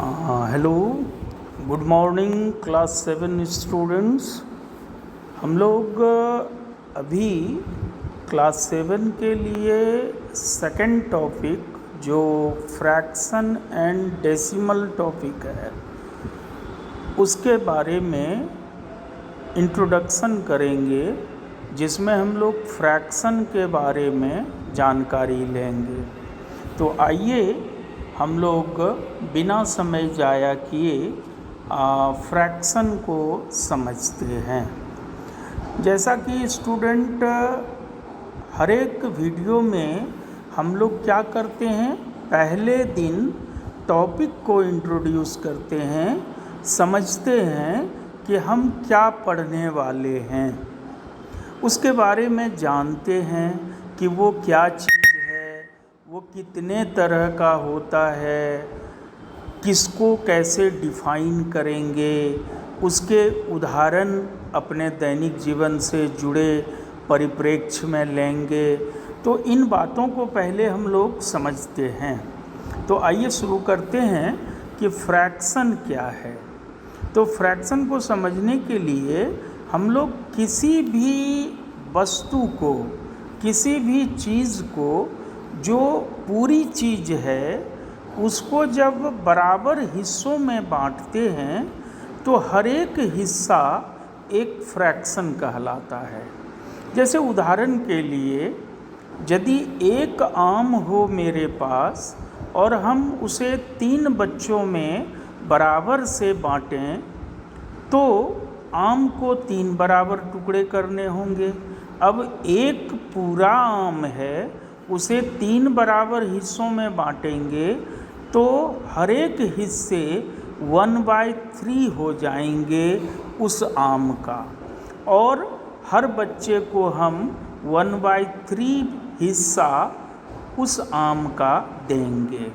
Hello, good morning class 7 students. हम लोग अभी क्लास 7 के लिए सेकंड टॉपिक जो फ्रैक्शन एंड डेसिमल टॉपिक है उसके बारे में इंट्रोडक्शन करेंगे, जिसमें हम लोग फ्रैक्शन के बारे में जानकारी लेंगे। तो आइए हम लोग बिना समय जाया किए फ्रैक्शन को समझते हैं। जैसा कि स्टूडेंट हर एक वीडियो में हम लोग क्या करते हैं, पहले दिन टॉपिक को इंट्रोड्यूस करते हैं, समझते हैं कि हम क्या पढ़ने वाले हैं, उसके बारे में जानते हैं कि वो क्या चीज़ है, वो कितने तरह का होता है, किसको कैसे डिफाइन करेंगे, उसके उदाहरण अपने दैनिक जीवन से जुड़े परिप्रेक्ष्य में लेंगे। तो इन बातों को पहले हम लोग समझते हैं। तो आइए शुरू करते हैं कि फ्रैक्शन क्या है। तो फ्रैक्शन को समझने के लिए हम लोग किसी भी वस्तु को, किसी भी चीज़ को जो पूरी चीज़ है उसको जब बराबर हिस्सों में बांटते हैं तो हर एक हिस्सा एक फ्रैक्शन कहलाता है। जैसे उदाहरण के लिए, यदि एक आम हो मेरे पास और हम उसे 3 बच्चों में बराबर से बांटें तो आम को 3 बराबर टुकड़े करने होंगे। अब एक पूरा आम है, उसे 3 बराबर हिस्सों में बांटेंगे तो हर एक हिस्से 1/3 हो जाएंगे उस आम का, और हर बच्चे को हम 1/3 हिस्सा उस आम का देंगे।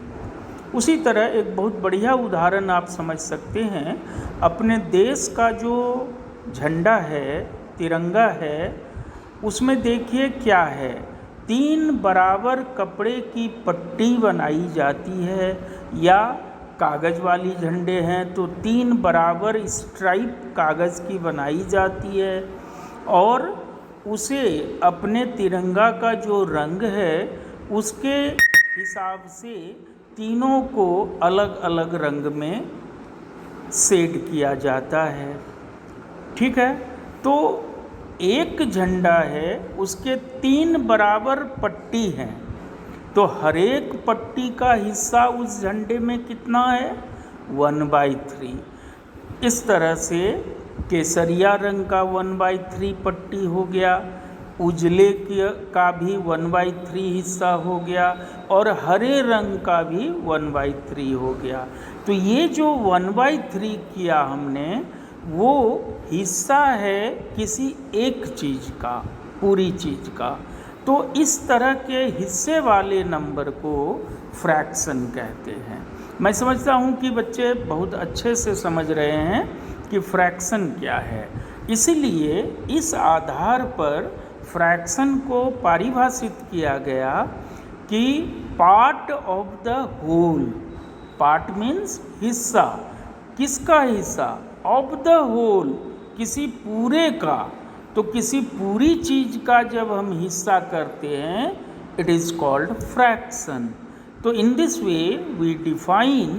उसी तरह एक बहुत बढ़िया उदाहरण आप समझ सकते हैं, अपने देश का जो झंडा है, तिरंगा है, उसमें देखिए क्या है, 3 बराबर कपड़े की पट्टी बनाई जाती है, या कागज़ वाली झंडे हैं तो 3 बराबर स्ट्राइप कागज़ की बनाई जाती है, और उसे अपने तिरंगा का जो रंग है उसके हिसाब से तीनों को अलग अलग रंग में शेड किया जाता है। ठीक है, तो एक झंडा है, उसके 3 बराबर पट्टी हैं, तो हर एक पट्टी का हिस्सा उस झंडे में कितना है, 1/3। इस तरह से केसरिया रंग का 1/3 पट्टी हो गया, उजले का भी 1/3 हिस्सा हो गया, और हरे रंग का भी 1/3 हो गया। तो ये जो 1/3 किया हमने, वो हिस्सा है किसी एक चीज़ का, पूरी चीज़ का। तो इस तरह के हिस्से वाले नंबर को फ्रैक्शन कहते हैं। मैं समझता हूँ कि बच्चे बहुत अच्छे से समझ रहे हैं कि फ्रैक्शन क्या है। इसीलिए इस आधार पर फ्रैक्शन को परिभाषित किया गया कि part of the whole. Part means हिस्सा, किसका हिस्सा, ऑफ द होल, किसी पूरे का। तो किसी पूरी चीज़ का जब हम हिस्सा करते हैं, इट इज़ कॉल्ड फ्रैक्शन। तो in this way we define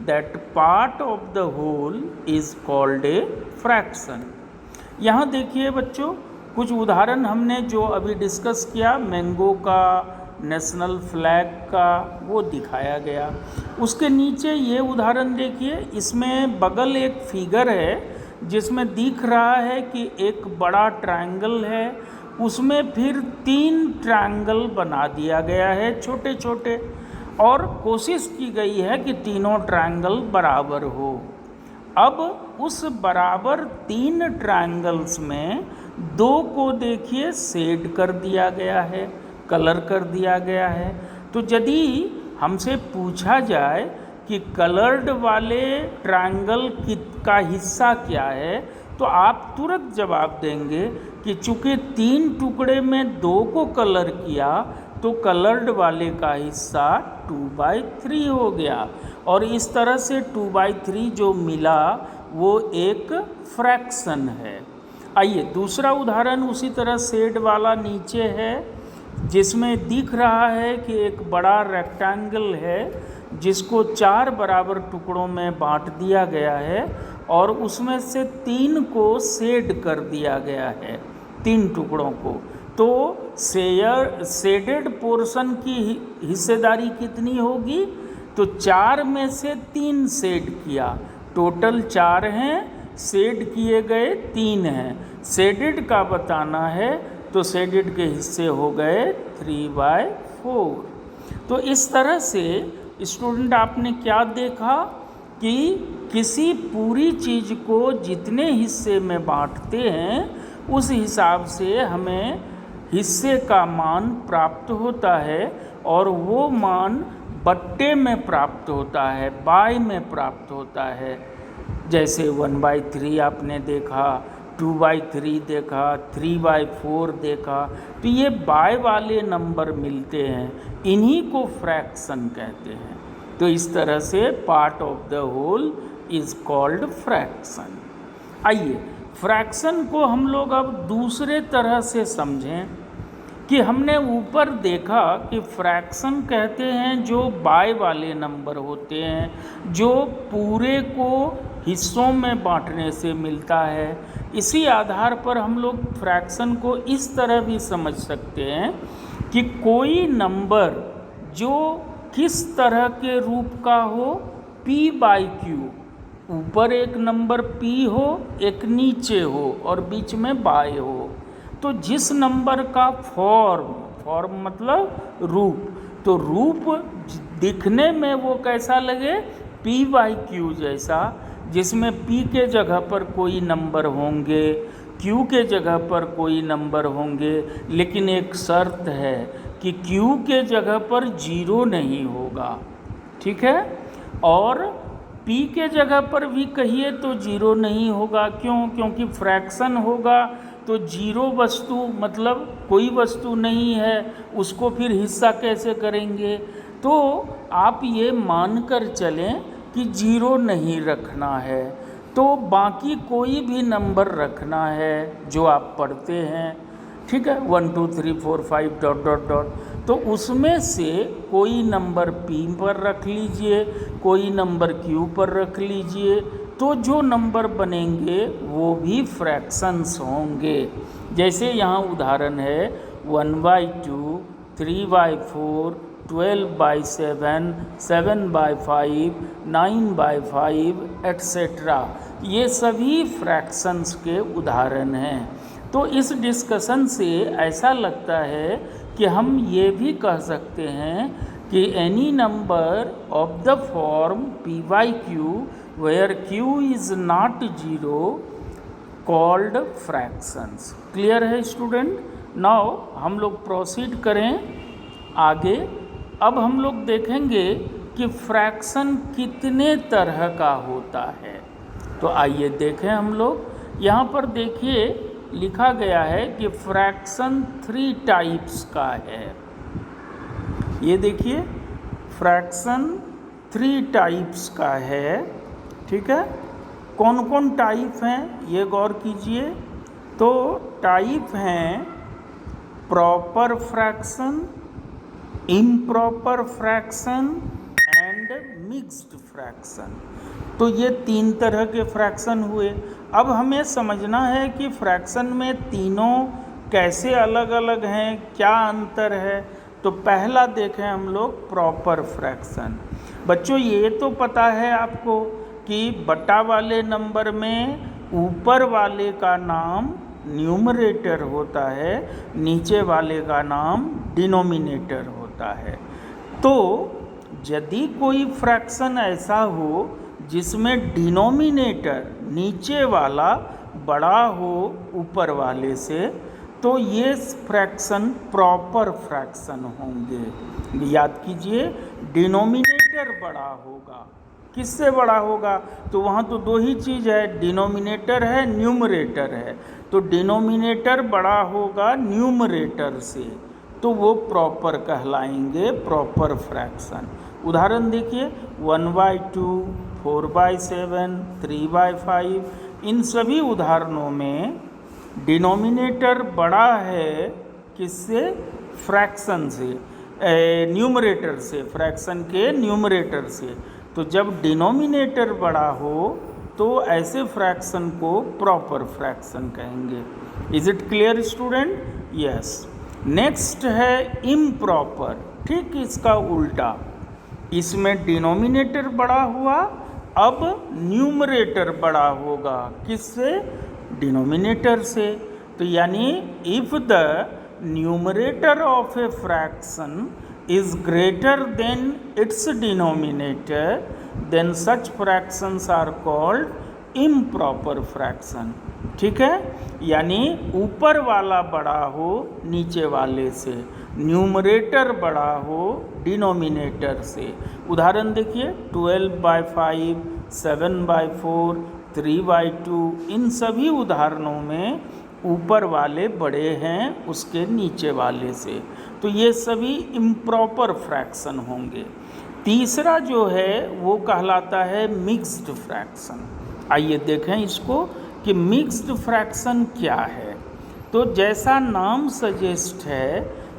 that part of the whole is called a fraction. यहाँ देखिए बच्चों, कुछ उदाहरण हमने जो अभी डिस्कस किया, मैंगो का, नेशनल फ्लैग का, वो दिखाया गया। उसके नीचे ये उदाहरण देखिए, इसमें बगल एक फिगर है जिसमें दिख रहा है कि एक बड़ा ट्रायंगल है, उसमें फिर 3 ट्रायंगल बना दिया गया है छोटे छोटे, और कोशिश की गई है कि तीनों ट्रायंगल बराबर हो। अब उस बराबर 3 ट्रायंगल्स में 2 को देखिए शेड कर दिया गया है, कलर कर दिया गया है। तो यदि हमसे पूछा जाए कि कलर्ड वाले ट्रायंगल का हिस्सा क्या है, तो आप तुरंत जवाब देंगे कि चूँकि 3 टुकड़े में 2 को कलर किया तो कलर्ड वाले का हिस्सा 2/3 हो गया। और इस तरह से 2/3 जो मिला वो एक फ्रैक्शन है। आइए दूसरा उदाहरण उसी तरह शेड वाला नीचे है, जिसमें दिख रहा है कि एक बड़ा रेक्टेंगल है जिसको 4 बराबर टुकड़ों में बांट दिया गया है और उसमें से 3 को शेड कर दिया गया है, 3 टुकड़ों को। तो शेडेड पोर्शन की हिस्सेदारी कितनी होगी? तो 4 में से 3 शेड किया, टोटल 4 हैं, शेड किए गए 3 हैं। शेडेड का बताना है तो शेडेड के हिस्से हो गए 3/4। तो इस तरह से स्टूडेंट आपने क्या देखा कि किसी पूरी चीज़ को जितने हिस्से में बांटते हैं उस हिसाब से हमें हिस्से का मान प्राप्त होता है और वो मान बट्टे में प्राप्त होता है, बाय में प्राप्त होता है। जैसे 1/3 आपने देखा, 2/3 देखा, 3/4 देखा, तो ये बाय वाले नंबर मिलते हैं, इन्हीं को फ्रैक्शन कहते हैं। तो इस तरह से part of the whole is called fraction. आइए फ्रैक्शन को हम लोग अब दूसरे तरह से समझें कि हमने ऊपर देखा कि फ्रैक्शन कहते हैं जो बाय वाले नंबर होते हैं, जो पूरे को हिस्सों में बांटने से मिलता है। इसी आधार पर हम लोग फ्रैक्शन को इस तरह भी समझ सकते हैं कि कोई नंबर जो किस तरह के रूप का हो, p/q, ऊपर एक नंबर p हो, एक नीचे हो और बीच में बाय हो। तो जिस नंबर का फॉर्म मतलब रूप, तो रूप दिखने में वो कैसा लगे? p/q जैसा, जिसमें p के जगह पर कोई नंबर होंगे, q के जगह पर कोई नंबर होंगे, लेकिन एक शर्त है कि q के जगह पर 0 नहीं होगा, ठीक है? और p के जगह पर भी कहिए तो 0 नहीं होगा। क्यों? क्योंकि फ्रैक्शन होगा तो 0 वस्तु मतलब कोई वस्तु नहीं है, उसको फिर हिस्सा कैसे करेंगे? तो आप ये मानकर चलें कि 0 नहीं रखना है, तो बाकी कोई भी नंबर रखना है जो आप पढ़ते हैं, ठीक है? 1 2 3 4 5 डॉट डॉट डॉट। तो उसमें से कोई नंबर p पर रख लीजिए, कोई नंबर q पर रख लीजिए, तो जो नंबर बनेंगे वो भी फ्रैक्शंस होंगे। जैसे यहाँ उदाहरण है 1/2, 3/4, 12/7, 7/5, 9/5 एट्सेट्रा। ये सभी फ्रैक्शंस के उदाहरण हैं। तो इस डिस्कशन से ऐसा लगता है कि हम ये भी कह सकते हैं कि any number of the form p/q where q is not 0 called fractions। Clear है स्टूडेंट? नाउ हम लोग प्रोसीड करें आगे। अब हम लोग देखेंगे कि फ्रैक्शन कितने तरह का होता है। तो आइए देखें हम लोग। यहाँ पर देखिए लिखा गया है कि फ्रैक्शन 3 टाइप्स का है। ये देखिए फ्रैक्शन 3 टाइप्स का है, ठीक है? कौन कौन टाइप हैं ये गौर कीजिए। तो टाइप हैं proper fraction, improper fraction and mixed fraction. तो ये 3 तरह के फ्रैक्शन हुए। अब हमें समझना है कि फ्रैक्शन में तीनों कैसे अलग अलग हैं, क्या अंतर है। तो पहला देखें हम लोग प्रॉपर फ्रैक्शन। बच्चों ये तो पता है आपको कि बटा वाले नंबर में ऊपर वाले का नाम न्यूमरेटर होता है, नीचे वाले का नाम डिनोमिनेटर होता है। तो यदि कोई फ्रैक्शन ऐसा हो जिसमें डिनोमिनेटर नीचे वाला बड़ा हो ऊपर वाले से, तो ये फ्रैक्शन प्रॉपर फ्रैक्शन होंगे। याद कीजिए डिनोमिनेटर बड़ा होगा। किससे बड़ा होगा? तो वहाँ तो 2 ही चीज़ है, डिनोमिनेटर है, न्यूमरेटर है। तो डिनोमिनेटर बड़ा होगा न्यूमरेटर से, तो वो प्रॉपर कहलाएंगे, प्रॉपर फ्रैक्शन। उदाहरण देखिए 1/2, 4/7, 3/5। इन सभी उदाहरणों में डिनोमिनेटर बड़ा है किससे? फ्रैक्शन से, न्यूमरेटर से, फ्रैक्शन के न्यूमरेटर से। तो जब डिनोमिनेटर बड़ा हो तो ऐसे फ्रैक्शन को प्रॉपर फ्रैक्शन कहेंगे। Is it clear student? Yes. Next है इम्प्रॉपर। ठीक इसका उल्टा, इसमें डिनोमिनेटर बड़ा हुआ, अब न्यूमरेटर बड़ा होगा किससे? डिनोमिनेटर से। तो यानी if the numerator of a fraction is greater than its denominator, then such fractions are called improper fraction। ठीक है, यानी ऊपर वाला बड़ा हो नीचे वाले से, न्यूमरेटर बड़ा हो डिनोमिनेटर से। उदाहरण देखिए 12/5, 7/4, 3/2। इन सभी उदाहरणों में ऊपर वाले बड़े हैं उसके नीचे वाले से, तो ये सभी इम्प्रॉपर फ्रैक्शन होंगे। तीसरा जो है वो कहलाता है मिक्स्ड फ्रैक्शन। आइए देखें इसको कि मिक्स्ड फ्रैक्शन क्या है। तो जैसा नाम सजेस्ट है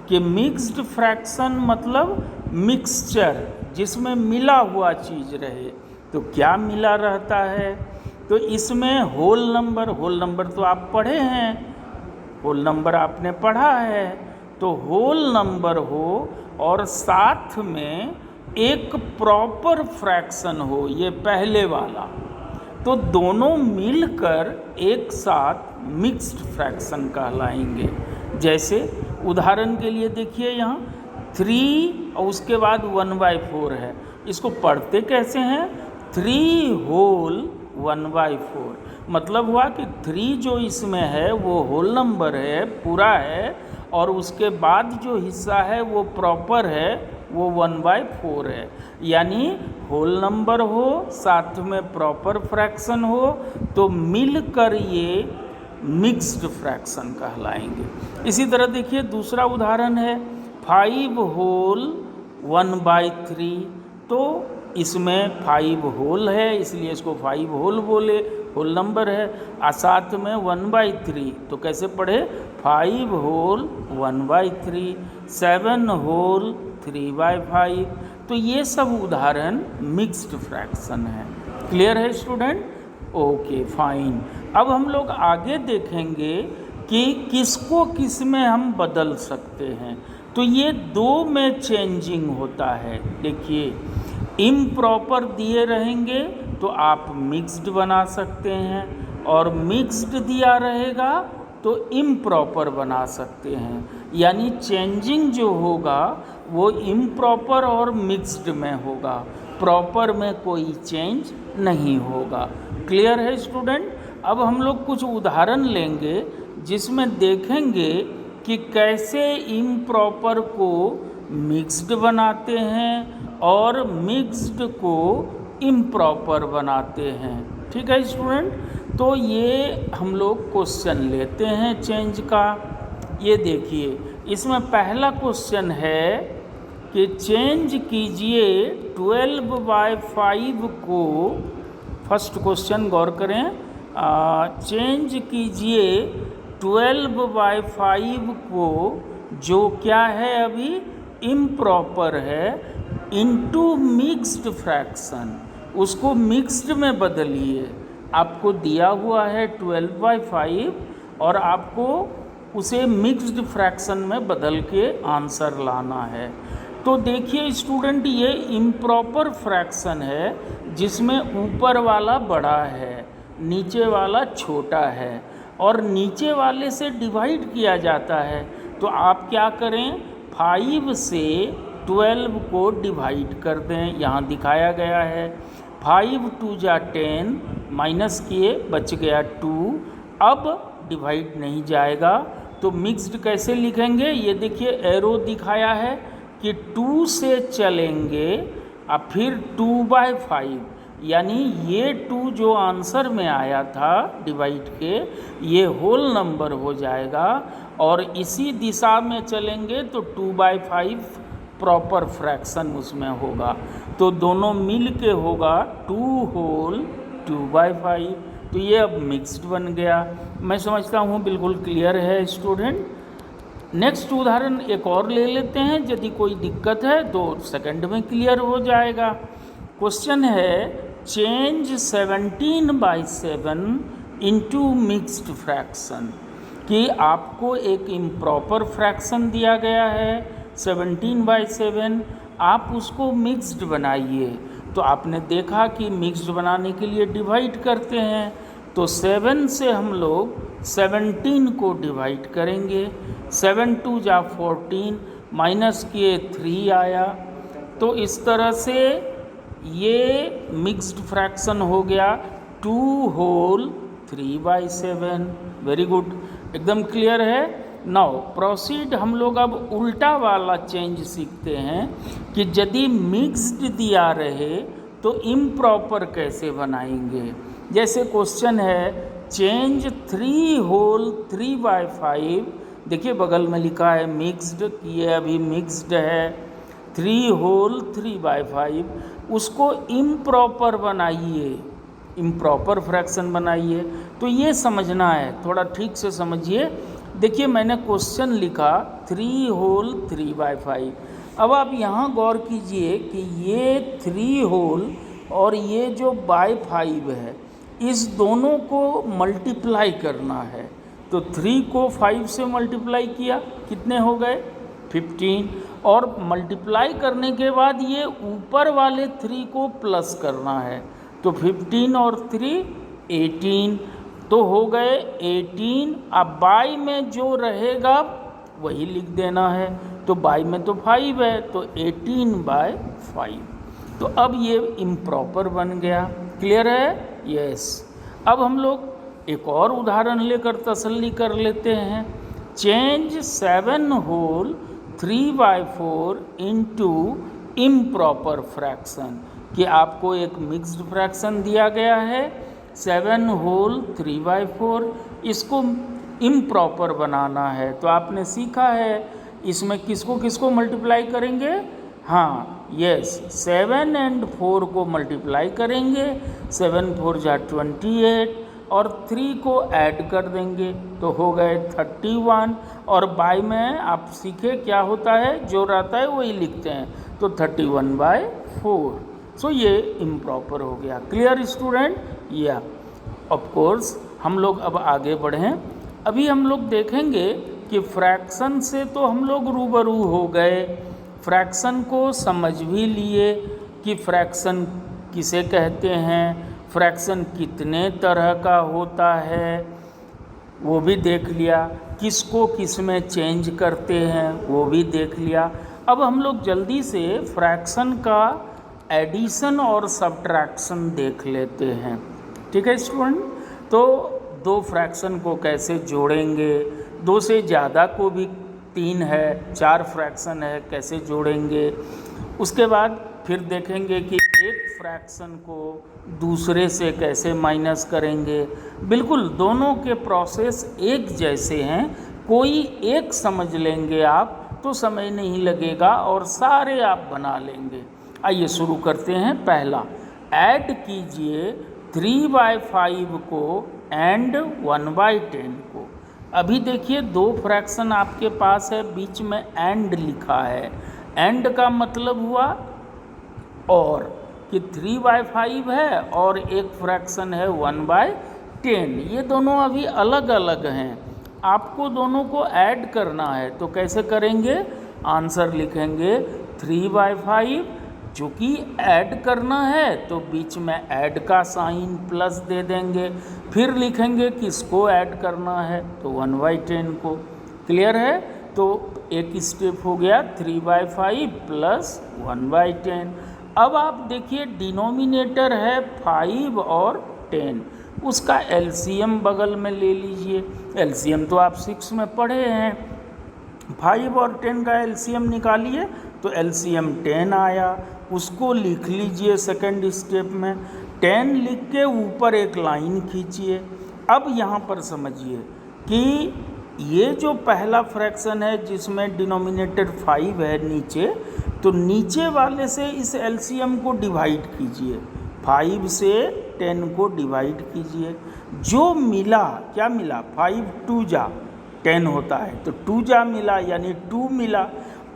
कि मिक्स्ड फ्रैक्शन मतलब मिक्सचर, जिसमें मिला हुआ चीज़ रहे। तो क्या मिला रहता है? तो इसमें होल नंबर तो आप पढ़े हैं, होल नंबर आपने पढ़ा है। तो होल नंबर हो और साथ में एक प्रॉपर फ्रैक्शन हो, ये पहले वाला, तो दोनों मिलकर एक साथ मिक्स्ड फ्रैक्शन कहलाएंगे। जैसे उदाहरण के लिए देखिए यहाँ 3 और उसके बाद 1/4 है। इसको पढ़ते कैसे हैं? 3 होल 1/4। मतलब हुआ कि 3 जो इसमें है वो होल नंबर है, पूरा है, और उसके बाद जो हिस्सा है वो प्रॉपर है, वो 1/4 है। यानी होल नंबर हो साथ में प्रॉपर फ्रैक्शन हो तो मिलकर ये मिक्स्ड फ्रैक्शन कहलाएंगे। इसी तरह देखिए दूसरा उदाहरण है 5 होल 1/3। तो इसमें 5 होल है इसलिए इसको 5 होल बोले, होल नंबर है। और साथ में 1/3 तो कैसे पढ़े? 5 होल 1/3, 7 होल 3/5। तो ये सब उदाहरण मिक्स्ड फ्रैक्शन है। क्लियर है स्टूडेंट? Okay fine. अब हम लोग आगे देखेंगे कि किसको किस में हम बदल सकते हैं। तो ये 2 में चेंजिंग होता है। देखिए इम्प्रॉपर दिए रहेंगे तो आप मिक्स्ड बना सकते हैं, और मिक्स्ड दिया रहेगा तो इम्प्रॉपर बना सकते हैं। यानी चेंजिंग जो होगा वो इम्प्रॉपर और मिक्स्ड में होगा, प्रॉपर में कोई चेंज नहीं होगा। क्लियर है स्टूडेंट? अब हम लोग कुछ उदाहरण लेंगे जिसमें देखेंगे कि कैसे इम्प्रॉपर को मिक्स्ड बनाते हैं और मिक्स्ड को इम्प्रॉपर बनाते हैं। ठीक है स्टूडेंट? तो ये हम लोग क्वेश्चन लेते हैं चेंज का। ये देखिए इसमें पहला क्वेश्चन है कि चेंज कीजिए 12/5 को, फर्स्ट क्वेश्चन गौर करें, चेंज कीजिए 12/5 को जो क्या है अभी इम्प्रॉपर है इनटू मिक्स्ड फ्रैक्शन, उसको मिक्स्ड में बदलिए। आपको दिया हुआ है 12/5 और आपको उसे मिक्स्ड फ्रैक्शन में बदल के आंसर लाना है। तो देखिए स्टूडेंट ये इम्प्रॉपर फ्रैक्शन है जिसमें ऊपर वाला बड़ा है नीचे वाला छोटा है और नीचे वाले से डिवाइड किया जाता है। तो आप क्या करें, 5 से 12 को डिवाइड कर दें, यहाँ दिखाया गया है। 5 2 जा 10, माइनस किए बच गया 2। अब डिवाइड नहीं जाएगा तो मिक्स्ड कैसे लिखेंगे, ये देखिए एरो दिखाया है कि 2 से चलेंगे और फिर 2/5, यानी ये 2 जो आंसर में आया था डिवाइड के, ये होल नंबर हो जाएगा और इसी दिशा में चलेंगे तो 2/5 प्रॉपर फ्रैक्शन उसमें होगा, तो दोनों मिल के होगा 2 होल 2/5। तो ये अब मिक्स्ड बन गया। मैं समझता हूँ बिल्कुल क्लियर है स्टूडेंट। नेक्स्ट उदाहरण एक और ले लेते हैं, यदि कोई दिक्कत है तो सेकंड में क्लियर हो जाएगा। क्वेश्चन है चेंज 17/7 इनटू मिक्स्ड फ्रैक्शन, कि आपको एक इम्प्रॉपर फ्रैक्शन दिया गया है 17/7, आप उसको मिक्स्ड बनाइए। तो आपने देखा कि मिक्स्ड बनाने के लिए डिवाइड करते हैं, तो 7 से हम लोग 17 को डिवाइड करेंगे। 7 2 जा 14, माइनस किए 3 आया। तो इस तरह से ये मिक्स्ड फ्रैक्शन हो गया 2 होल 3/7। वेरी गुड, एकदम क्लियर है। नाउ प्रोसीड, हम लोग अब उल्टा वाला चेंज सीखते हैं कि यदि मिक्स्ड दिया रहे तो इम्प्रॉपर कैसे बनाएंगे। जैसे क्वेश्चन है चेंज 3 होल 3/5, देखिए बगल में लिखा है मिक्स्ड, ये अभी मिक्स्ड है। 3 होल 3/5, उसको इम्प्रॉपर बनाइए, इम्प्रॉपर फ्रैक्शन बनाइए। तो ये समझना है, थोड़ा ठीक से समझिए। देखिए मैंने क्वेश्चन लिखा 3 होल 3/5। अब आप यहाँ गौर कीजिए कि ये 3 होल और ये जो बाय 5 है, इस दोनों को मल्टीप्लाई करना है। तो 3 को 5 से मल्टीप्लाई किया, कितने हो गए 15, और मल्टीप्लाई करने के बाद ये ऊपर वाले 3 को प्लस करना है, तो 15 और 3 18, तो हो गए 18। अब बाई में जो रहेगा वही लिख देना है, तो बाई में तो 5 है, तो 18/5। तो अब ये इम्प्रॉपर बन गया। क्लियर है? यस। अब हम लोग एक और उदाहरण लेकर तसल्ली कर लेते हैं। Change 7 whole 3/4 into improper fraction, कि आपको एक मिक्स्ड फ्रैक्शन दिया गया है 7 होल 3/4, इसको इम्प्रॉपर बनाना है। तो आपने सीखा है इसमें किसको किसको मल्टीप्लाई करेंगे। हाँ यस, 7 और 4 को मल्टीप्लाई करेंगे, 7 4 जा 28, और 3 को ऐड कर देंगे तो हो गए 31। और बाय में आप सीखे क्या होता है, जो रहता है वही लिखते हैं, तो 31/4। सो ये इम्प्रॉपर हो गया। Clear student? या ऑफ कोर्स हम लोग अब आगे बढ़ें। अभी हम लोग देखेंगे कि फ्रैक्शन से तो हम लोग रूबरू हो गए, फ्रैक्शन को समझ भी लिए कि फ्रैक्शन किसे कहते हैं, फ्रैक्शन कितने तरह का होता है वो भी देख लिया, किसको किस में चेंज करते हैं वो भी देख लिया। अब हम लोग जल्दी से फ्रैक्शन का एडिशन और सब्ट्रैक्शन देख लेते हैं। ठीक है स्टूडेंट? तो 2 फ्रैक्शन को कैसे जोड़ेंगे, 2 से ज़्यादा को भी 3 है, 4 फ्रैक्शन है, कैसे जोड़ेंगे। उसके बाद फिर देखेंगे कि एक फ्रैक्शन को दूसरे से कैसे माइनस करेंगे। बिल्कुल दोनों के प्रोसेस एक जैसे हैं, कोई एक समझ लेंगे आप तो समय नहीं लगेगा और सारे आप बना लेंगे। आइए शुरू करते हैं। पहला, ऐड कीजिए 3/5 को एंड 1/10 को। अभी देखिए 2 फ्रैक्शन आपके पास है, बीच में एंड लिखा है। एंड का मतलब हुआ और कि 3/5 है और एक फ्रैक्शन है 1/10। ये दोनों अभी अलग अलग हैं, आपको दोनों को ऐड करना है। तो कैसे करेंगे? आंसर लिखेंगे 3/5, चूँकि ऐड करना है तो बीच में ऐड का साइन प्लस दे देंगे। फिर लिखेंगे किसको ऐड करना है, तो 1/10 को। क्लियर है? तो एक स्टेप हो गया 3/5 प्लस 1/10। अब आप देखिए डिनोमिनेटर है 5 और 10, उसका एलसीएम बगल में ले लीजिए। एलसीएम तो आप 6 में पढ़े हैं, 5 और 10 का एलसीएम निकालिए तो एलसीएम 10 आया, उसको लिख लीजिए सेकंड स्टेप में। 10 लिख के ऊपर एक लाइन खींचिए। अब यहाँ पर समझिए कि ये जो पहला फ्रैक्शन है जिसमें डिनोमिनेटर 5 है नीचे, तो नीचे वाले से इस एलसीएम को डिवाइड कीजिए, 5 से 10 को डिवाइड कीजिए। जो मिला, क्या मिला, 5 2 जा 10 होता है, तो 2 जा मिला यानी 2 मिला,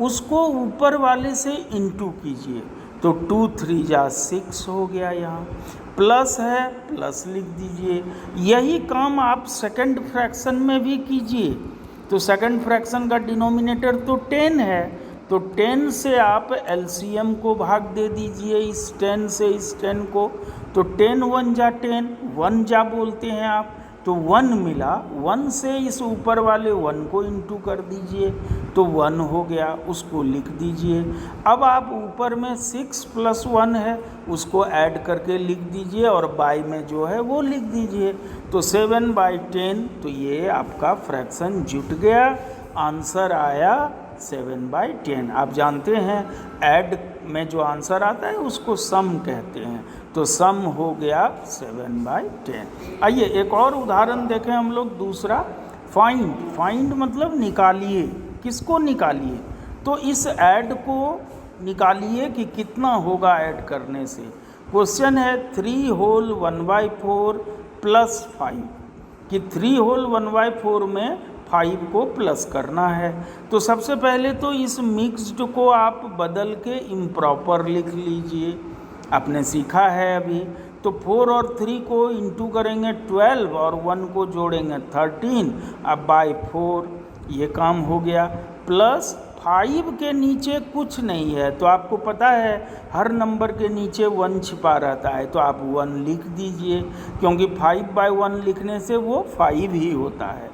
उसको ऊपर वाले से इनटू कीजिए, तो 2 3 जा 6 हो गया। यहाँ प्लस है, प्लस लिख दीजिए। यही काम आप सेकंड फ्रैक्शन में भी कीजिए। तो सेकंड फ्रैक्शन का डिनोमिनेटर तो 10 है, तो 10 से आप एलसीएम को भाग दे दीजिए, इस 10 से इस 10 को, तो 10 1 जा 10, 1 जा बोलते हैं आप, तो 1 मिला, 1 से इस ऊपर वाले 1 को इंटू कर दीजिए, तो 1 हो गया, उसको लिख दीजिए। अब आप ऊपर में 6 + 1 है, उसको ऐड करके लिख दीजिए और बाय में जो है वो लिख दीजिए, तो 7/10। तो ये आपका फ्रैक्शन जुट गया, आंसर आया 7/10। आप जानते हैं ऐड में जो आंसर आता है उसको सम कहते हैं, तो सम हो गया 7/10। आइए एक और उदाहरण देखें हम लोग, दूसरा फाइंड। फाइंड मतलब निकालिए, किसको निकालिए, तो इस ऐड को निकालिए कि कितना होगा ऐड करने से। क्वेश्चन है 3 होल 1/4 + 5, कि 3 होल 1/4 में 5 को प्लस करना है। तो सबसे पहले तो इस मिक्स्ड को आप बदल के इम्प्रॉपर लिख लीजिए, आपने सीखा है अभी। तो 4 और 3 को इंटू करेंगे 12 और 1 को जोड़ेंगे 13, अब बाय 4, ये काम हो गया। प्लस 5 के नीचे कुछ नहीं है, तो आपको पता है हर नंबर के नीचे 1 छिपा रहता है, तो आप 1 लिख दीजिए, क्योंकि 5/1 लिखने से वो 5 ही होता है।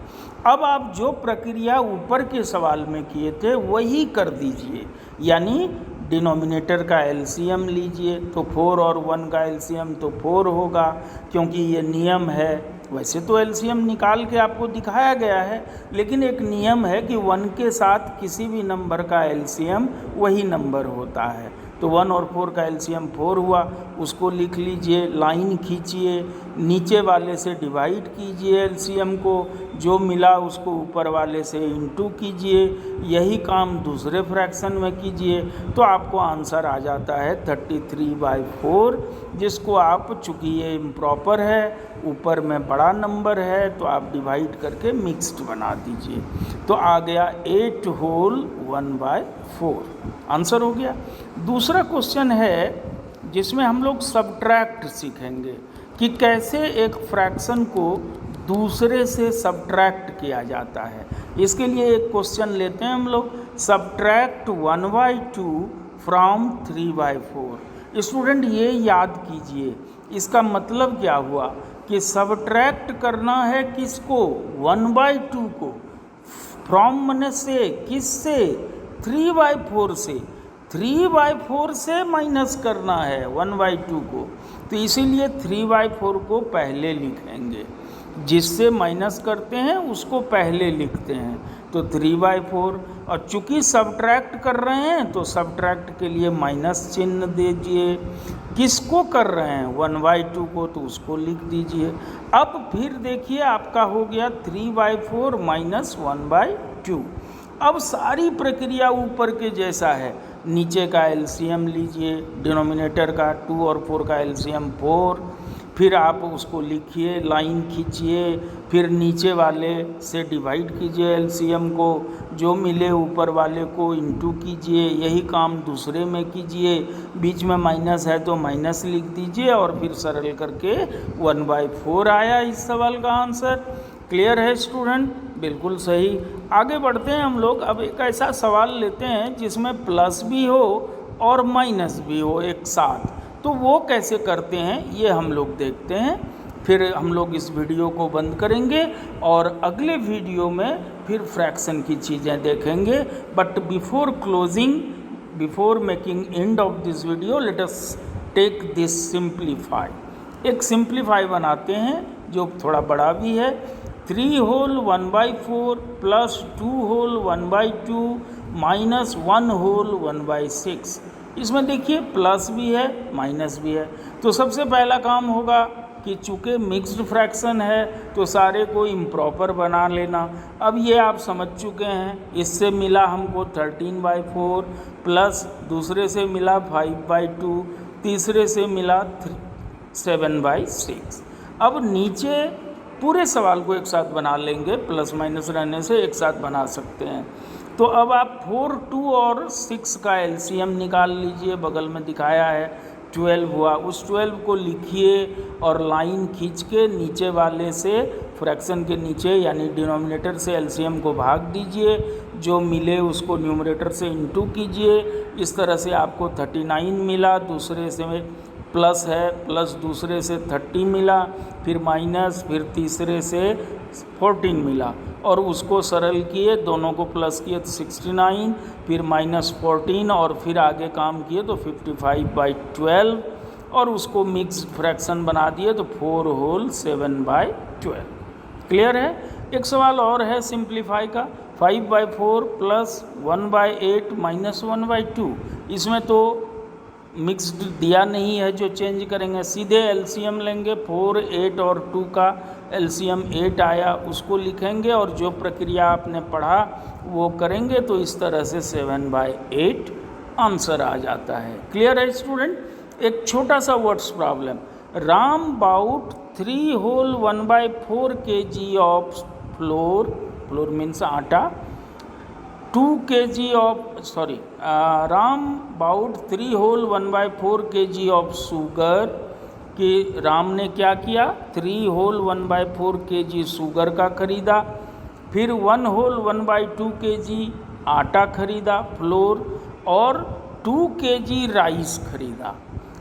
अब आप जो प्रक्रिया ऊपर के सवाल में किए थे वही कर दीजिए, यानी डिनोमिनेटर का एलसीएम लीजिए, तो 4 और 1 का एलसीएम तो 4 होगा, क्योंकि ये नियम है। वैसे तो एलसीएम निकाल के आपको दिखाया गया है, लेकिन एक नियम है कि 1 के साथ किसी भी नंबर का एलसीएम वही नंबर होता है। तो 1 और 4 का एलसीएम 4 हुआ, उसको लिख लीजिए, लाइन खींचिए, नीचे वाले से डिवाइड कीजिए एलसीएम को, जो मिला उसको ऊपर वाले से इंटू कीजिए। यही काम दूसरे फ्रैक्शन में कीजिए, तो आपको आंसर आ जाता है 33/4, जिसको आप, चूँकि ये इम्प्रॉपर है, ऊपर में बड़ा नंबर है, तो आप डिवाइड करके मिक्स्ड बना दीजिए, तो आ गया 8 होल 1/4, आंसर हो गया। दूसरा क्वेश्चन है जिसमें हम लोग सब्ट्रैक्ट सीखेंगे कि कैसे एक फ्रैक्शन को दूसरे से सब्ट्रैक्ट किया जाता है। इसके लिए एक क्वेश्चन लेते हैं हम लोग, सब्ट्रैक्ट 1/2 फ्रॉम 3/4। स्टूडेंट ये याद कीजिए, इसका मतलब क्या हुआ कि सब्ट्रैक्ट करना है किसको, 1/2 को, फ्रॉम मने से, किससे, 3/4 से, 3/4 से माइनस करना है 1/2 को, तो इसीलिए 3/4 को पहले लिखेंगे, जिससे माइनस करते हैं उसको पहले लिखते हैं, तो 3/4। और चूँकि सब्ट्रैक्ट कर रहे हैं तो सब्ट्रैक्ट के लिए माइनस चिन्ह दीजिए। किसको कर रहे हैं, 1/2 को, तो उसको लिख दीजिए। अब फिर देखिए आपका हो गया 3/4 - 1/2। अब सारी प्रक्रिया ऊपर के जैसा है, नीचे का एलसीएम लीजिए, डिनोमिनेटर का 2 और 4 का एलसीएम 4, फिर आप उसको लिखिए, लाइन खींचिए, फिर नीचे वाले से डिवाइड कीजिए एलसीएम को, जो मिले ऊपर वाले को इंटू कीजिए। यही काम दूसरे में कीजिए, बीच में माइनस है तो माइनस लिख दीजिए, और फिर सरल करके 1/4 आया इस सवाल का आंसर। क्लियर है स्टूडेंट, बिल्कुल सही। आगे बढ़ते हैं हम लोग। अब एक ऐसा सवाल लेते हैं जिसमें प्लस भी हो और माइनस भी हो एक साथ, तो वो कैसे करते हैं ये हम लोग देखते हैं। फिर हम लोग इस वीडियो को बंद करेंगे और अगले वीडियो में फिर फ्रैक्शन की चीज़ें देखेंगे। But before closing, before making end of this video, let us take this simplify. एक सिंप्लीफाई बनाते हैं जो थोड़ा बड़ा भी है। 3 होल 1/4 + 2 होल 1/2 - 1 होल 1/6। इसमें देखिए प्लस भी है माइनस भी है। तो सबसे पहला काम होगा कि चूँकि मिक्स्ड फ्रैक्शन है तो सारे को इम्प्रॉपर बना लेना। अब ये आप समझ चुके हैं, इससे मिला हमको 13/4 प्लस दूसरे से मिला 5/2, तीसरे से मिला 7/6। अब नीचे पूरे सवाल को एक साथ बना लेंगे, प्लस माइनस रहने से एक साथ बना सकते हैं। तो अब आप 4, 2 और 6 का एलसीएम निकाल लीजिए, बगल में दिखाया है 12 हुआ। उस 12 को लिखिए और लाइन खींच के नीचे वाले से फ्रैक्शन के नीचे यानी डिनोमिनेटर से एलसीएम को भाग दीजिए, जो मिले उसको न्यूमरेटर से इंटू कीजिए। इस तरह से आपको 39 मिला, दूसरे से प्लस है, प्लस दूसरे से 30 मिला, फिर माइनस, फिर तीसरे से 14 मिला और उसको सरल किए, दोनों को प्लस किए तो 69, फिर -14 और फिर आगे काम किए तो 55/12 और उसको मिक्स्ड फ्रैक्शन बना दिए तो 4 होल 7/12। क्लियर है। एक सवाल और है सिंप्लीफाई का, 5/4 प्लस 1/8 माइनस 1/2। इसमें तो मिक्स्ड दिया नहीं है जो चेंज करेंगे, सीधे एलसीएम लेंगे। 4, 8 और 2 का एलसीएम 8 आया, उसको लिखेंगे और जो प्रक्रिया आपने पढ़ा वो करेंगे तो इस तरह से 7/8 आंसर आ जाता है। क्लियर है स्टूडेंट। एक छोटा सा words problem, Ram bought 3 whole 1/4 kg of flour means आटा, 2 kg of Ram bought 3 whole 1/4 kg of sugar. कि राम ने क्या किया, 3 होल 1/4 kg शुगर का खरीदा, फिर 1 होल 1/2 kg आटा खरीदा फ्लोर, और 2 kg राइस खरीदा।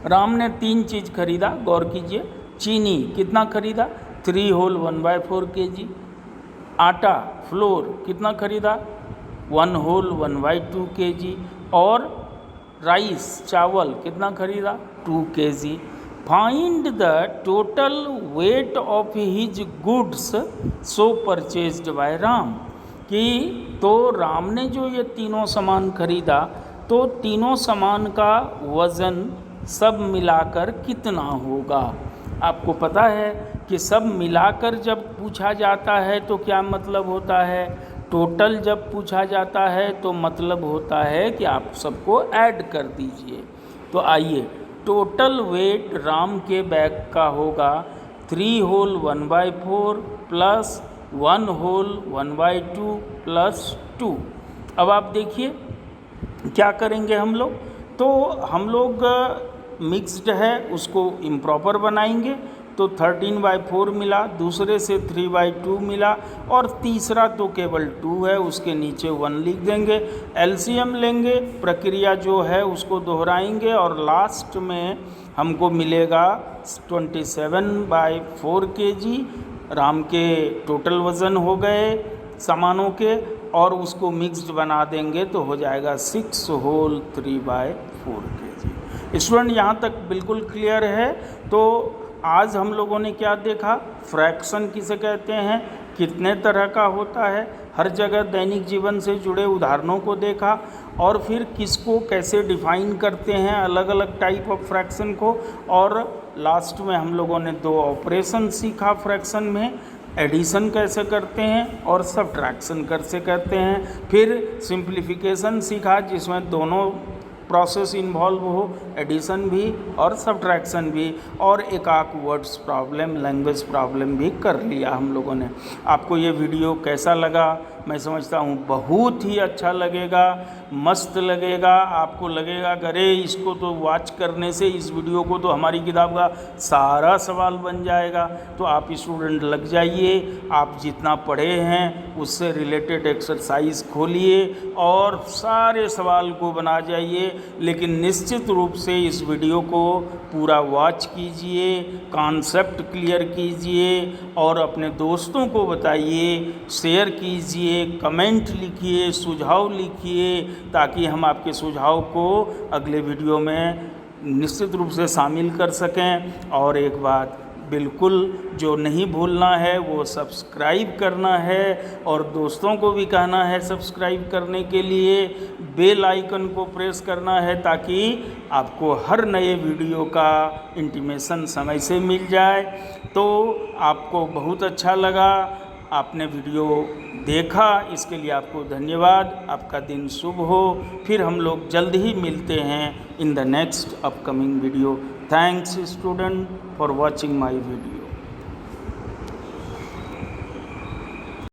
राम ने 3 चीज़ खरीदा, गौर कीजिए। चीनी कितना खरीदा, 3 होल 1/4 kg, आटा फ्लोर कितना खरीदा, 1 होल 1/2 kg, और राइस चावल कितना खरीदा, 2 kg। Find the total weight of his goods so purchased bye Ram. कि तो राम ने जो ये तीनों सामान खरीदा तो तीनों सामान का वज़न सब मिलाकर कितना होगा। आपको पता है कि सब मिलाकर जब पूछा जाता है तो क्या मतलब होता है, टोटल जब पूछा जाता है तो मतलब होता है कि आप सबको ऐड कर दीजिए। तो आइए, टोटल वेट राम के बैग का होगा 3 होल 1/4 प्लस 1 होल 1/2 प्लस 2। अब आप देखिए क्या करेंगे हम लोग, तो हम लोग मिक्स्ड है उसको इम्प्रॉपर बनाएंगे। तो 13/4 मिला, दूसरे से 3/2 मिला, और तीसरा तो केवल 2 है, उसके नीचे 1 लिख देंगे। एलसीएम लेंगे, प्रक्रिया जो है उसको दोहराएंगे और लास्ट में हमको मिलेगा 27/4 kg। राम के टोटल वज़न हो गए सामानों के, और उसको मिक्स्ड बना देंगे तो हो जाएगा 6 होल 3/4 kg। स्टूडेंट यहाँ तक बिल्कुल क्लियर है। तो आज हम लोगों ने क्या देखा, फ्रैक्शन किसे कहते हैं, कितने तरह का होता है, हर जगह दैनिक जीवन से जुड़े उदाहरणों को देखा, और फिर किसको कैसे डिफाइन करते हैं अलग अलग टाइप ऑफ फ्रैक्शन को, और लास्ट में हम लोगों ने 2 ऑपरेशन सीखा फ्रैक्शन में, एडिशन कैसे करते हैं और सब्ट्रैक्शन कैसे करते हैं। फिर सिंप्लीफिकेशन सीखा जिसमें दोनों प्रोसेस इन्वॉल्व हो, एडिशन भी और सब्ट्रैक्शन भी, और एक आध वर्ड्स प्रॉब्लम, लैंग्वेज प्रॉब्लम भी कर लिया हम लोगों ने। आपको ये वीडियो कैसा लगा, मैं समझता हूँ बहुत ही अच्छा लगेगा, मस्त लगेगा। आपको लगेगा अरे इसको तो वॉच करने से, इस वीडियो को तो हमारी किताब का सारा सवाल बन जाएगा। तो आप स्टूडेंट लग जाइए, आप जितना पढ़े हैं उससे रिलेटेड एक्सरसाइज खोलिए और सारे सवाल को बना जाइए। लेकिन निश्चित रूप से इस वीडियो को पूरा वॉच कीजिए, कॉन्सेप्ट क्लियर कीजिए और अपने दोस्तों को बताइए, शेयर कीजिए, कमेंट लिखिए, सुझाव लिखिए, ताकि हम आपके सुझाव को अगले वीडियो में निश्चित रूप से शामिल कर सकें। और एक बात, बिल्कुल जो नहीं भूलना है वो सब्सक्राइब करना है और दोस्तों को भी कहना है सब्सक्राइब करने के लिए, बेल आइकन को प्रेस करना है ताकि आपको हर नए वीडियो का इंटीमेशन समय से मिल जाए। तो आपको बहुत अच्छा लगा, आपने वीडियो देखा, इसके लिए आपको धन्यवाद। आपका दिन शुभ हो। फिर हम लोग जल्द ही मिलते हैं in the next upcoming video. Thanks student for watching my video.